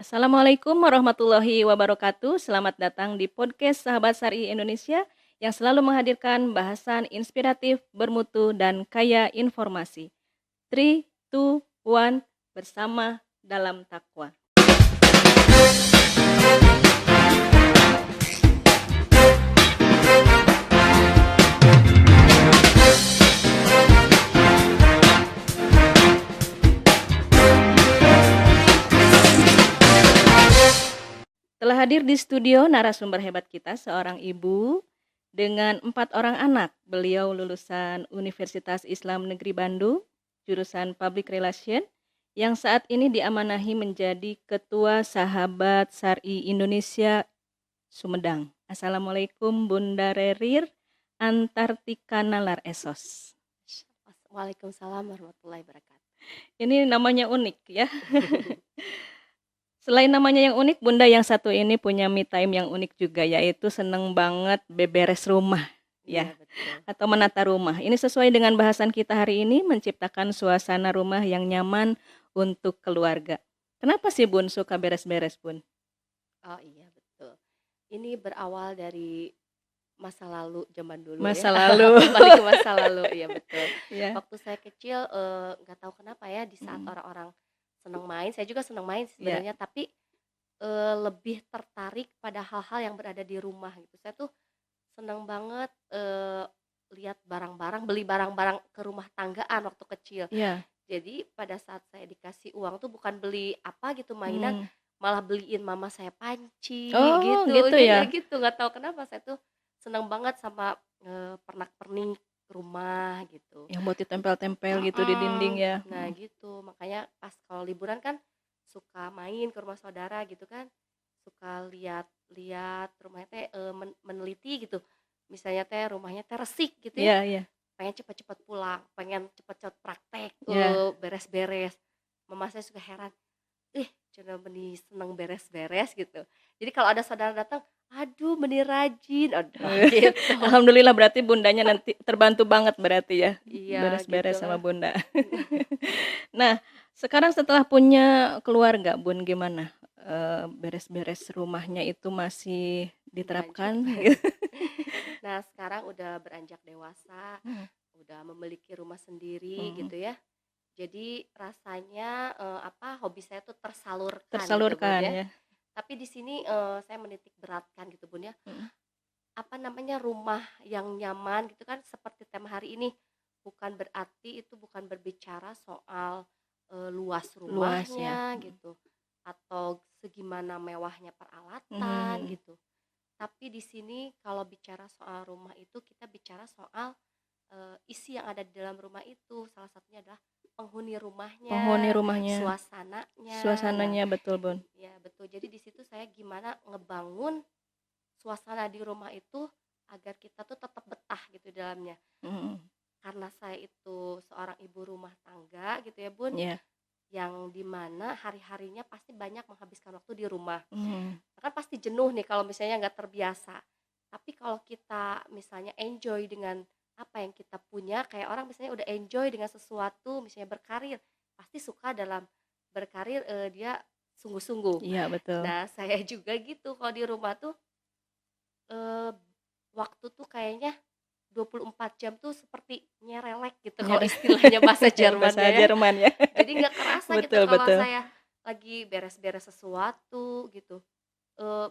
Assalamualaikum warahmatullahi wabarakatuh. Selamat datang di podcast Sahabat Syari Indonesia yang selalu menghadirkan bahasan inspiratif, bermutu, dan kaya informasi. 3, 2, 1, bersama dalam takwa. Telah hadir di studio narasumber hebat kita, seorang ibu dengan 4 orang anak. Beliau lulusan Universitas Islam Negeri Bandung, jurusan Public Relation, yang saat ini diamanahi menjadi Ketua Sahabat Syari Indonesia Sumedang. Assalamualaikum Bunda Rerir Antartika Nalar Esos. Waalaikumsalam warahmatullahi wabarakatuh. Ini namanya unik ya. Selain namanya yang unik, Bunda yang satu ini punya me time yang unik juga, yaitu seneng banget beberes rumah ya, Iya, betul. atau menata rumah. Ini sesuai dengan bahasan kita hari ini, menciptakan suasana rumah yang nyaman untuk keluarga. Kenapa sih Bun suka beres-beres Bun? Oh iya, betul. Ini berawal dari masa lalu, zaman dulu Masa ya. lalu. Balik ke masa lalu, iya betul. Ya. Waktu saya kecil nggak tahu kenapa ya, di saat orang-orang senang main, saya juga senang main sih Ya. sebenarnya, tapi lebih tertarik pada hal-hal yang berada di rumah gitu. Saya tuh senang banget lihat barang-barang, beli barang-barang ke rumah tanggaan waktu kecil. Ya. Jadi pada saat saya dikasih uang tuh bukan beli apa gitu mainan, Hmm. malah beliin mama saya panci Oh, gitu. gitu Jadi ya. gitu, nggak tahu kenapa saya tuh senang banget sama pernak-pernik rumah gitu. Yang buat ditempel-tempel gitu di dinding ya. Nah gitu, makanya pas kalau liburan kan suka main ke rumah saudara gitu kan, suka lihat-lihat rumahnya teh meneliti gitu. Misalnya teh rumahnya teh resik gitu ya, Iya, iya. pengen cepet-cepet pulang, pengen cepet-cepet praktek, Ya. beres-beres. Mama saya suka heran, cenah benih seneng beres-beres gitu. Jadi kalau ada saudara datang, aduh benih rajin, aduh gitu. Alhamdulillah berarti bundanya nanti terbantu banget berarti ya, Iya beres-beres sama gitulah. bunda. Nah, sekarang setelah punya keluarga Bun, gimana? Beres-beres rumahnya itu masih diterapkan? Dilanjut. Nah sekarang udah beranjak dewasa, Hmm. udah memiliki rumah sendiri Hmm. gitu ya. Jadi rasanya hobi saya tuh tersalurkan gitu Bun Tersalurkan ya. ya. Tapi di sini saya menitik beratkan gitu Bun ya. Hmm. Apa namanya, rumah yang nyaman gitu kan, seperti tema hari ini. Bukan berarti itu bukan berbicara soal luas Luas ya. rumahnya gitu, atau segimana mewahnya peralatan Hmm. gitu. Tapi di sini kalau bicara soal rumah itu kita bicara soal isi yang ada di dalam rumah itu. Salah satunya adalah penghuni Penghuni rumahnya, rumahnya, suasananya. Nah, suasananya betul Bun. ya betul. Jadi di situ saya gimana ngebangun suasana di rumah itu agar kita tuh tetap betah gitu di dalamnya. Hmm. Karena saya itu seorang ibu rumah tangga gitu ya Bun, Ya. yang dimana hari-harinya pasti banyak menghabiskan waktu di rumah. Hmm. Kan pasti jenuh nih kalau misalnya nggak terbiasa. Tapi kalau kita misalnya enjoy dengan apa yang kita punya, kayak orang misalnya udah enjoy dengan sesuatu, misalnya berkarir, pasti suka dalam berkarir, dia sungguh-sungguh. Iya betul. Nah saya juga gitu, kalau di rumah tuh waktu tuh kayaknya 24 jam tuh seperti nyerelek gitu kalau istilahnya bahasa Jermannya Bahasa ya. Jerman ya. Jadi nggak kerasa gitu Betul, kalau betul. saya lagi beres-beres sesuatu gitu,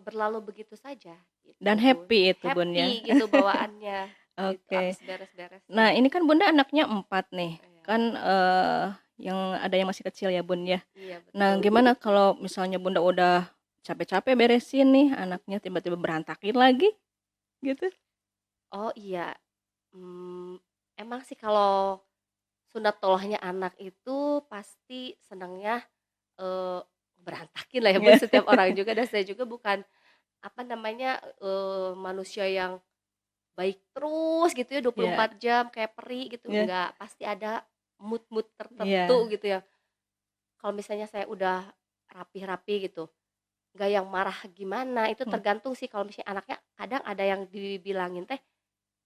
berlalu begitu saja gitu Dan Bun. happy itu Bun ya. Happy gitu bawaannya gitu Oke. abis beres-beres. Nah ini kan Bunda anaknya 4 nih, Iya. kan yang ada yang masih kecil ya Bun ya. Iya Nah betul. gimana kalau misalnya Bunda udah capek-capek beresin nih, anaknya tiba-tiba berantakin lagi gitu? Oh iya, emang sih kalau sunatullahnya anak itu pasti senangnya berantakin lah ya Bun, setiap orang juga. Dan saya juga bukan apa namanya, manusia yang baik terus gitu ya Iya, 24 jam kayak peri gitu, iya, enggak. Pasti ada mood-mood tertentu iya. gitu ya. Kalau misalnya saya udah rapi-rapi gitu, nggak yang marah gimana, itu Hmm. tergantung sih. Kalau misalnya anaknya kadang ada yang dibilangin teh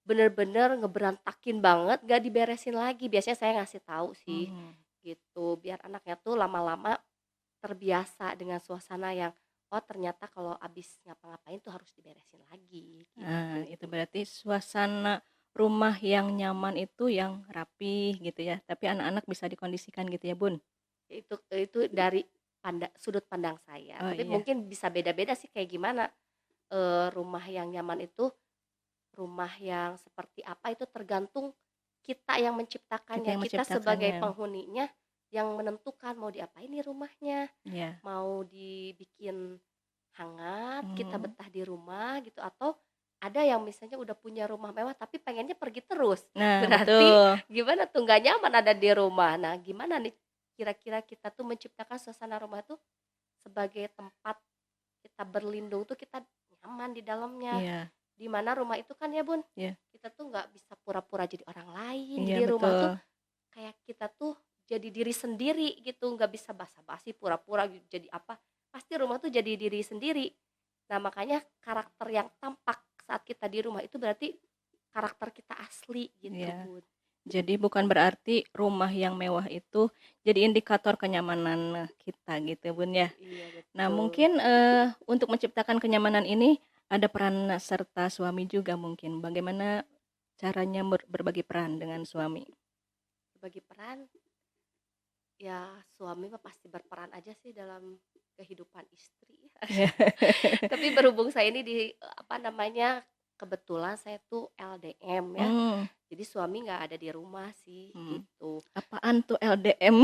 bener-bener ngeberantakin banget, nggak diberesin lagi. Biasanya saya ngasih tahu sih Hmm. gitu, biar anaknya tuh lama-lama terbiasa dengan suasana yang, oh ternyata kalau abis ngapa-ngapain tuh harus diberesin lagi, Nah, gitu. itu berarti suasana rumah yang nyaman itu yang rapih gitu ya, tapi anak-anak bisa dikondisikan gitu ya, Bun? Itu dari sudut pandang saya, Oh, tapi iya, mungkin bisa beda-beda sih kayak gimana, rumah yang nyaman itu, rumah yang seperti apa itu tergantung kita yang kita menciptakannya, yang kita sebagai menciptakannya. penghuninya yang menentukan mau diapain nih rumahnya, Iya, mau dibikin hangat, kita mhm. betah di rumah gitu, atau ada yang misalnya udah punya rumah mewah tapi pengennya pergi terus. Nah, Berarti betul. gimana tuh, nggak nyaman ada di rumah. Nah, gimana nih kira-kira kita tuh menciptakan suasana rumah tuh sebagai tempat kita berlindung tuh kita nyaman di dalamnya. Iya, Di mana rumah itu kan ya, Bun, iya, kita tuh nggak bisa pura-pura jadi orang lain. iya, Jadi rumah tuh betul. kayak kita tuh jadi diri sendiri gitu, nggak bisa basa-basi pura-pura jadi apa, pasti rumah tuh jadi diri sendiri. Nah, makanya karakter yang tampak saat kita di rumah itu berarti karakter kita asli gitu, Iya. Bun. Jadi bukan berarti rumah yang mewah itu jadi indikator kenyamanan kita gitu, Bun, ya. Iya, Nah, betul. mungkin, untuk menciptakan kenyamanan ini ada peran serta suami juga mungkin. Bagaimana caranya berbagi peran dengan suami? Bagi peran, ya suami mah pasti berperan aja sih dalam kehidupan istri. Iya. Tapi berhubung saya ini apa namanya, kebetulan saya tuh LDM ya, Mmm, jadi suami nggak ada di rumah sih, mhm. gitu. Apaan tuh LDM?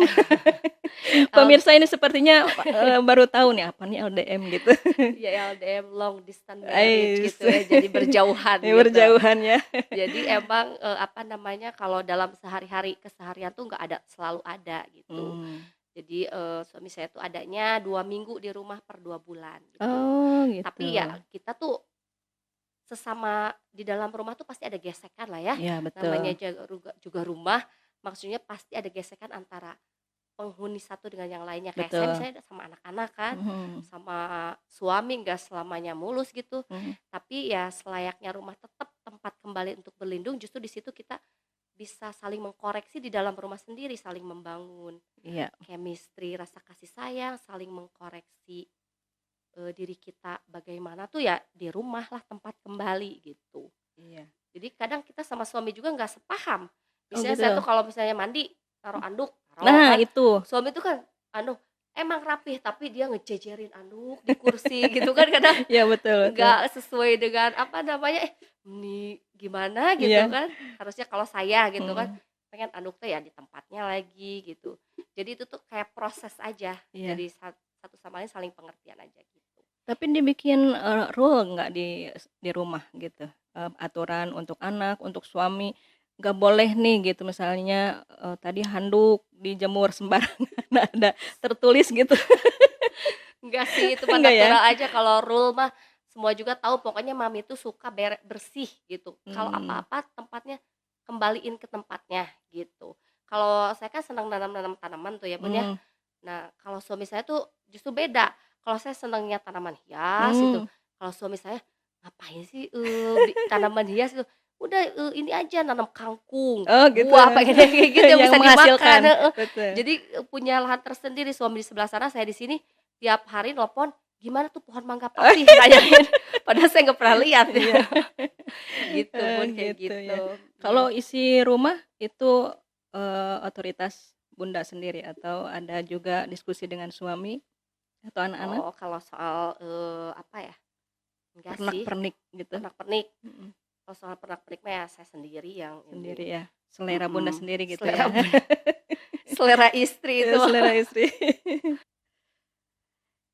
L Pemirsa ini sepertinya, baru tahu nih, apa nih LDM gitu. Ya LDM, long distance marriage Ais, gitu ya, jadi berjauhan ya gitu. berjauhan ya. Jadi emang, apa namanya, kalau dalam keseharian tuh nggak ada, selalu ada gitu. Mmm. Jadi, suami saya tuh adanya 2 minggu di rumah per 2 bulan gitu. Oh gitu. Tapi ya kita tuh sesama di dalam rumah tuh pasti ada gesekan lah ya, Iya namanya betul, juga rumah, maksudnya pasti ada gesekan antara penghuni satu dengan yang lainnya. Kayak saya betul. misalnya sama anak-anak kan, Mhm, sama suami nggak selamanya mulus gitu, mhm. tapi ya selayaknya rumah tetap tempat kembali untuk berlindung, justru di situ kita bisa saling mengkoreksi di dalam rumah sendiri, saling membangun Iya, chemistry, rasa kasih sayang, saling mengkoreksi, diri kita bagaimana tuh ya di rumah lah tempat kembali gitu. iya. Jadi kadang kita sama suami juga nggak sepaham. Oh Misalnya saya tuh gitu? kalau misalnya mandi, taruh anduk, taruh Nah kan. itu. Suami tuh kan anu, emang rapih tapi dia ngejejerin anduk di kursi gitu kan, kadang Iya betul betul. nggak sesuai dengan apa namanya, ini gimana gitu Iya, kan. Harusnya kalau saya gitu kan, mhm, pengen anduk tuh ya di tempatnya lagi gitu. Jadi itu tuh kayak proses aja, iya. jadi satu sama lain saling pengertian aja gitu. Tapi dibikin, rule nggak di rumah gitu? Aturan untuk anak, untuk suami, nggak boleh nih gitu misalnya, tadi handuk dijemur sembarangan, ada tertulis gitu, Enggak sih, itu mah enggak ya? natural aja, kalau rule mah semua juga tahu, pokoknya mami tuh suka bersih gitu. Kalau Mmm, apa-apa tempatnya kembaliin ke tempatnya gitu. Kalau saya kan senang nanam-nanam tanaman tuh ya, Bun, ya. mhm, Nah, kalau suami saya tuh justru beda. Kalau saya senangnya tanaman hias itu, mmm. kalau suami saya, "Ngapain sih, tanaman hias itu? Udah, ini aja nanam kangkung, Oh gitu, buah," pengennya kayak gitu yang yang bisa dimakan, menghasilkan, heeh. betul. Jadi, punya lahan tersendiri, suami di sebelah sana, saya di sini, tiap hari nelpon, "Gimana tuh pohon mangga papi?" Nanyain, padahal saya nggak pernah lihat ya. Iya, Gitu, Bun, kayak gitu ya. gitu, Kalau mhm. isi rumah itu, otoritas Bunda sendiri atau ada juga diskusi dengan suami atau anak-anak? Oh, kalau soal, apa ya, enggak sih, Pernak-pernik gitu? pernak-pernik. Mhm, Kalau soal pernak-pernik mah ya saya sendiri yang sendiri ini, ya? Selera Bunda mhm, sendiri gitu selera ya? selera istri itu Ya mah. selera istri.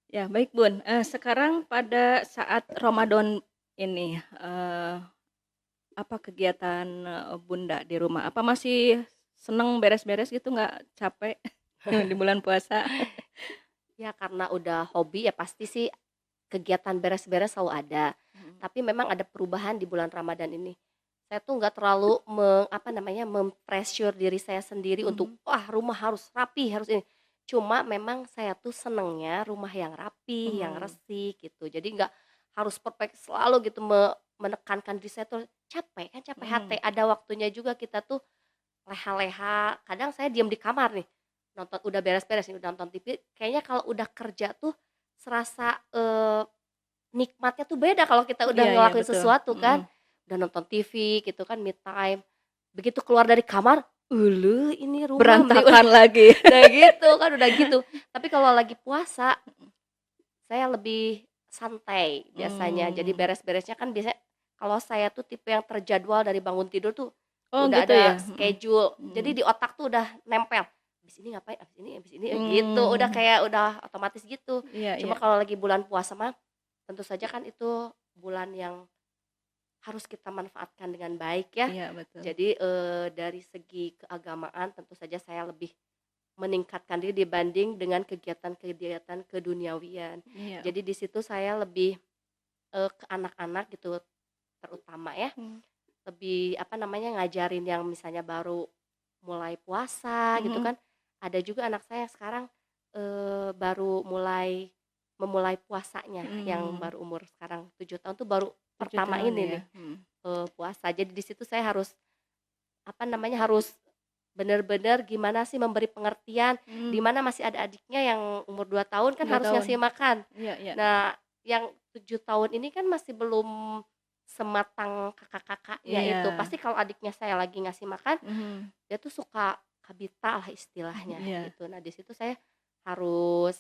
Ya baik Bun, sekarang pada saat Ramadan ini, apa kegiatan, Bunda di rumah? Apa masih seneng beres-beres gitu, nggak capek di bulan puasa? Ya karena udah hobi ya pasti sih kegiatan beres-beres selalu ada, Mhm, tapi memang ada perubahan di bulan Ramadan ini. Saya tuh nggak terlalu apa namanya, mem-pressure diri saya sendiri untuk, mhm, "Wah, rumah harus rapi, harus ini." Cuma memang saya tuh senengnya rumah yang rapi, yang mhm, resik gitu. Jadi nggak harus perfect selalu gitu, menekankan diri saya tuh capek, kan capek hati. mhm, Ada waktunya juga kita tuh leha-leha, kadang saya diam di kamar nih, nonton udah beres-beres nih, udah nonton TV, kayaknya kalau udah kerja tuh serasa, nikmatnya tuh beda kalau kita udah Iya iya, ngelakuin betul. sesuatu kan. Mhm. Udah nonton TV gitu kan, me time, begitu keluar dari kamar, ini rumah mending Berantakan lagi. nah gitu kan, udah gitu. Tapi kalau lagi puasa, saya lebih santai biasanya. Jadi Mmm. beres-beresnya kan biasanya kalau saya tuh tipe yang terjadwal dari bangun tidur tuh Oh udah gitu ada ya? Mhm. schedule. Mhm. Jadi di otak tuh udah nempel. Habis ini ngapain, habis ini gitu. Udah Mmm. kayak udah otomatis gitu. Iya Cuma iya. kalau lagi bulan puasa mah tentu saja kan itu bulan yang harus kita manfaatkan dengan baik ya. Iya betul. Jadi, dari segi keagamaan tentu saja saya lebih meningkatkan diri dibanding dengan kegiatan-kegiatan keduniawian. Iya. Jadi di situ saya lebih, ke anak-anak gitu terutama ya, Mmm. lebih apa namanya, ngajarin yang misalnya baru mulai puasa gitu Mhm. kan. Ada juga anak saya yang sekarang, baru memulai puasanya yang Mmm. baru umur sekarang 7 tahun tuh baru 7 pertama tahun ini ya? nih, Mhm. puasa. Jadi di situ saya harus apa namanya, harus bener-bener gimana sih memberi pengertian, di Mmm. mana masih ada adiknya yang umur 2 tahun kan 2 harus tahun. ngasih makan. Iya iya. Nah, yang 7 tahun ini kan masih belum sematang kakak-kakaknya itu. Iya. Pasti kalau adiknya saya lagi ngasih makan, Mhm. dia tuh suka kabita lah istilahnya Iya. gitu. Nah, di situ saya harus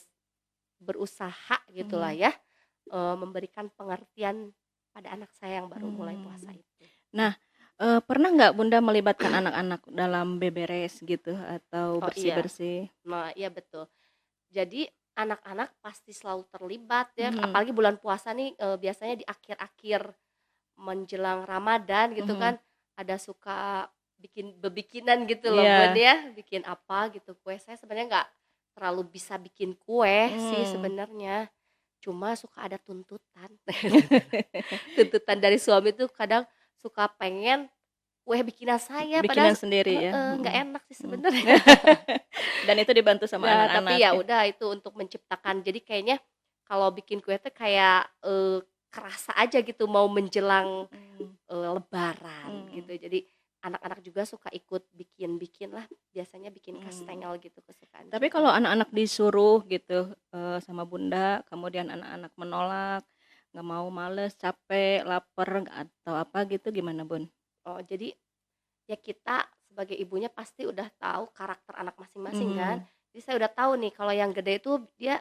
berusaha gitulah Mhm. ya, memberikan pengertian pada anak saya yang baru mulai puasa Mmm. itu. Nah, pernah nggak Bunda melibatkan anak-anak dalam beberes gitu atau Oh iya, bersih-bersih? nah iya betul. Jadi anak-anak pasti selalu terlibat ya, Mhm. apalagi bulan puasa nih, biasanya di akhir-akhir menjelang Ramadan gitu Mhm. kan, ada suka bebikinan gitu loh Bun Iya. ya, bikin apa gitu, kue. Saya sebenarnya nggak terlalu bisa bikin kue sih Mmm. sebenarnya, cuma suka ada tuntutan. Tuntutan dari suami tuh kadang suka pengen kue bikinan saya, padahal Bikinan sendiri ya? nggak Mhm. enak sih Mhm. sebenarnya. Dan itu dibantu sama Nah, tapi anak-anak ya ya? udah itu untuk menciptakan jadi kayaknya kalau bikin kue tuh kayak, kerasa aja gitu mau menjelang, Mhm. lebaran gitu. Mmm. Jadi anak-anak juga suka ikut bikin-bikin lah, biasanya bikin Mmm. kastengel gitu kesukaan Tapi kalau kita. anak-anak disuruh gitu, sama Bunda, kemudian anak-anak menolak, nggak mau, males, capek, laper, atau apa gitu gimana, Bun? Oh, jadi ya kita sebagai ibunya pasti udah tahu karakter anak masing-masing kan. Mhm. Jadi saya udah tahu nih kalau yang gede itu dia,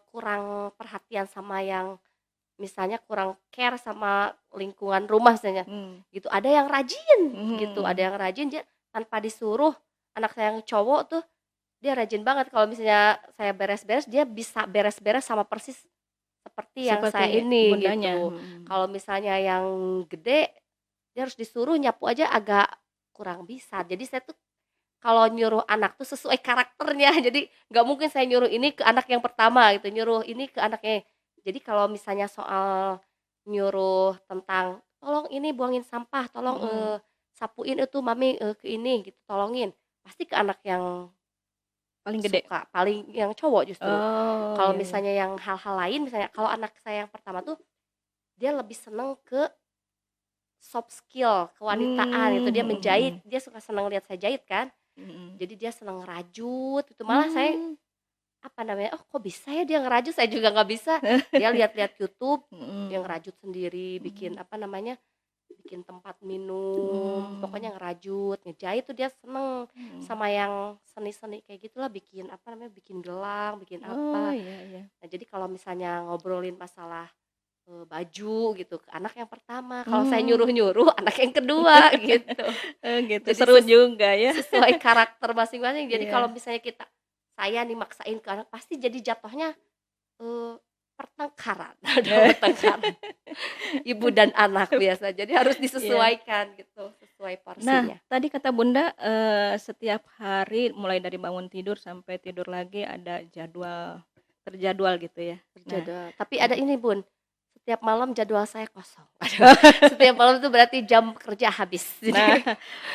kurang perhatian sama yang misalnya kurang care sama lingkungan rumah misalnya, Mmm. gitu. Ada yang rajin gitu, ada Mhm. yang rajin dia tanpa disuruh, anak saya yang cowok tuh dia rajin banget kalau misalnya saya beres-beres, dia bisa beres-beres sama persis seperti yang Seperti saya ini Bundanya? gitu. Mhm. Kalau misalnya yang gede, dia harus disuruh nyapu aja agak kurang bisa. Jadi saya tuh kalau nyuruh anak tuh sesuai karakternya. Jadi nggak mungkin saya nyuruh ini ke anak yang pertama gitu, nyuruh ini ke anaknya. Jadi kalau misalnya soal nyuruh tentang, "Tolong ini buangin sampah, tolong, Mhm. sapuin itu mami, ke ini," gitu, "tolongin." Pasti ke anak yang Paling gede? suka, paling yang cowok justru. Oh, Kalau iya iya. misalnya yang hal-hal lain, misalnya kalau anak saya yang pertama tuh, dia lebih seneng ke soft skill, kewanitaan gitu, Mmm, dia mhm menjahit, mhm. dia suka seneng lihat saya jahit kan. Mhm. Jadi dia seneng ngerajut gitu, malah saya, Mmm. apa namanya, "Oh kok bisa ya dia ngerajut?" Saya juga nggak bisa. Dia lihat-lihat YouTube, dia Mhm. ngerajut sendiri, bikin, Mhm. apa namanya, bikin tempat minum, Mmm. pokoknya ngerajut, ngejahit tuh dia seneng. Mhm. Sama yang seni-seni kayak gitulah, bikin, apa namanya, bikin gelang, bikin Oh, apa. iya iya. Nah, jadi kalau misalnya ngobrolin masalah, baju gitu, ke anak yang pertama, kalau saya Mmm. nyuruh-nyuruh anak yang kedua gitu. Oh gitu, Jadi seru juga ya. sesuai karakter masing-masing. Jadi kalau Iya. misalnya saya nih maksain ke anak, pasti jadi jatuhnya, eee, pertengkaran, ada pertengkaran ibu dan anak biasa. Jadi harus Iya. disesuaikan gitu, sesuai Nah, porsinya. tadi kata Bunda, setiap hari mulai dari bangun tidur sampai tidur lagi ada terjadwal gitu ya. Nah Terjadwal. Tapi nah ada ini Bun, setiap malam jadwal saya kosong. Setiap malam itu berarti jam kerja habis. nah, Jadi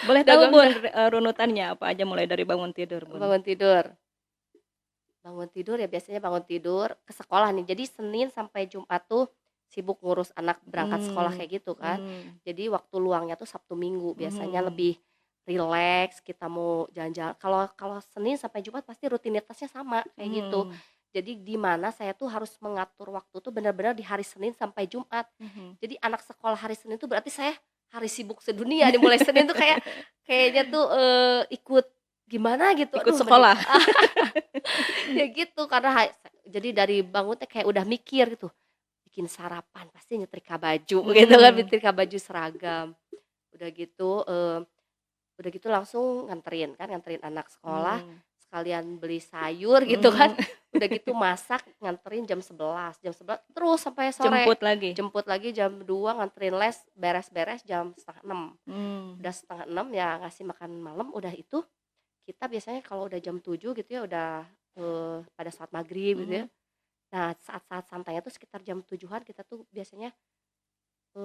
boleh udah tahu nggak Bun, bisa runutannya apa aja mulai dari bangun tidur, Bun? bangun tidur. Bangun tidur ya biasanya bangun tidur ke sekolah nih. Jadi Senin sampai Jumat tuh sibuk ngurus anak berangkat sekolah Mmm. kayak gitu kan. Mmm. Jadi waktu luangnya tuh Sabtu Minggu biasanya Mhm. lebih rileks, kita mau jalan-jalan. Kalau kalau Senin sampai Jumat pasti rutinitasnya sama kayak gitu. Mhm. Jadi di mana saya tuh harus mengatur waktu tuh benar-benar di hari Senin sampai Jumat. Mhm. Jadi anak sekolah hari Senin tuh berarti saya hari sibuk sedunia nih, mulai Senin tuh kayaknya tuh, ikut gimana gitu, Ikut aduh mending sekolah. ya gitu karena jadi dari bangun teh kayak udah mikir gitu, bikin sarapan pasti nyetrika baju gitu kan, Mmm. nyetrika baju seragam. Udah gitu, udah gitu langsung nganterin anak sekolah, Mmm. sekalian beli sayur gitu kan. Mhm. Udah gitu masak, nganterin jam 11 terus sampai sore. Jemput lagi? Jemput lagi jam 2 nganterin les, beres-beres jam 5:30. Mmm. Udah 5:30 ya ngasih makan malam, udah itu kita biasanya kalau udah jam 7 gitu ya udah, pada saat maghrib gitu ya. Mhm. Nah saat-saat santainya tuh sekitar jam 7-an kita tuh biasanya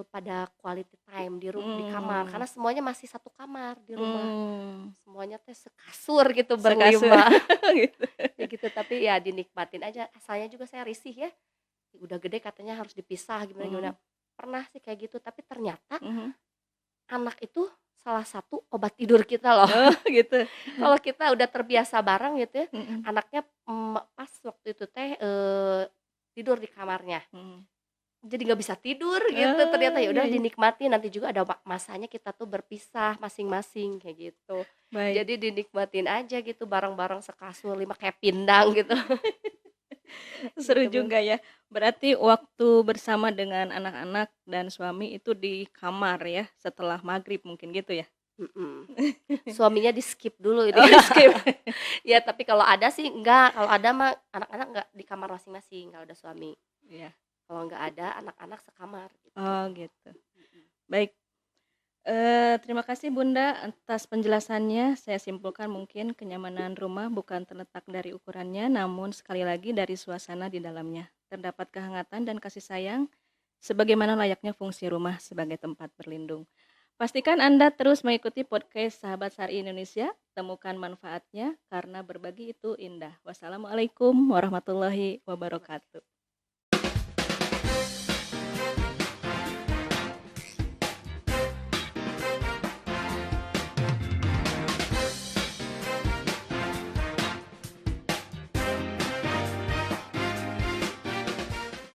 pada quality time di kamar, Mmm. karena semuanya masih satu kamar di rumah. Mmm. Semuanya teh sekasur gitu Sekasur berlima. gitu. Ya gitu, tapi ya dinikmatin aja. Saya juga saya risih ya, udah gede katanya harus dipisah gimana-gimana. Mhm. Pernah sih kayak gitu, tapi ternyata Mhm. anak itu salah satu obat tidur kita loh. Oh gitu. Kalau kita udah terbiasa bareng gitu ya, Mhm. anaknya, pas waktu itu teh, tidur di kamarnya. Mhm. Jadi nggak bisa tidur gitu ternyata, Oh, ya iya udah iya. dinikmati nanti juga ada masanya kita tuh berpisah masing-masing kayak gitu. Baik. Jadi dinikmatin aja gitu bareng-bareng sekasur 5 kayak pindang gitu. Seru Gitu, Bang. juga ya. Berarti waktu bersama dengan anak-anak dan suami itu di kamar ya, setelah maghrib mungkin gitu ya? Mhm. Suaminya di-skip dulu ini. Oh, di-skip. Ya tapi kalau ada sih enggak, kalau ada mah anak-anak nggak di kamar masing-masing kalau ada suami. Iya. Kalau nggak ada anak-anak sekamar gitu. Oh, gitu. Mhm. Baik, terima kasih Bunda atas penjelasannya. Saya simpulkan mungkin kenyamanan rumah bukan terletak dari ukurannya, namun sekali lagi dari suasana di dalamnya. Terdapat kehangatan dan kasih sayang, sebagaimana layaknya fungsi rumah sebagai tempat berlindung. Pastikan Anda terus mengikuti podcast Sahabat Sari Indonesia, temukan manfaatnya karena berbagi itu indah. Wassalamualaikum warahmatullahi wabarakatuh.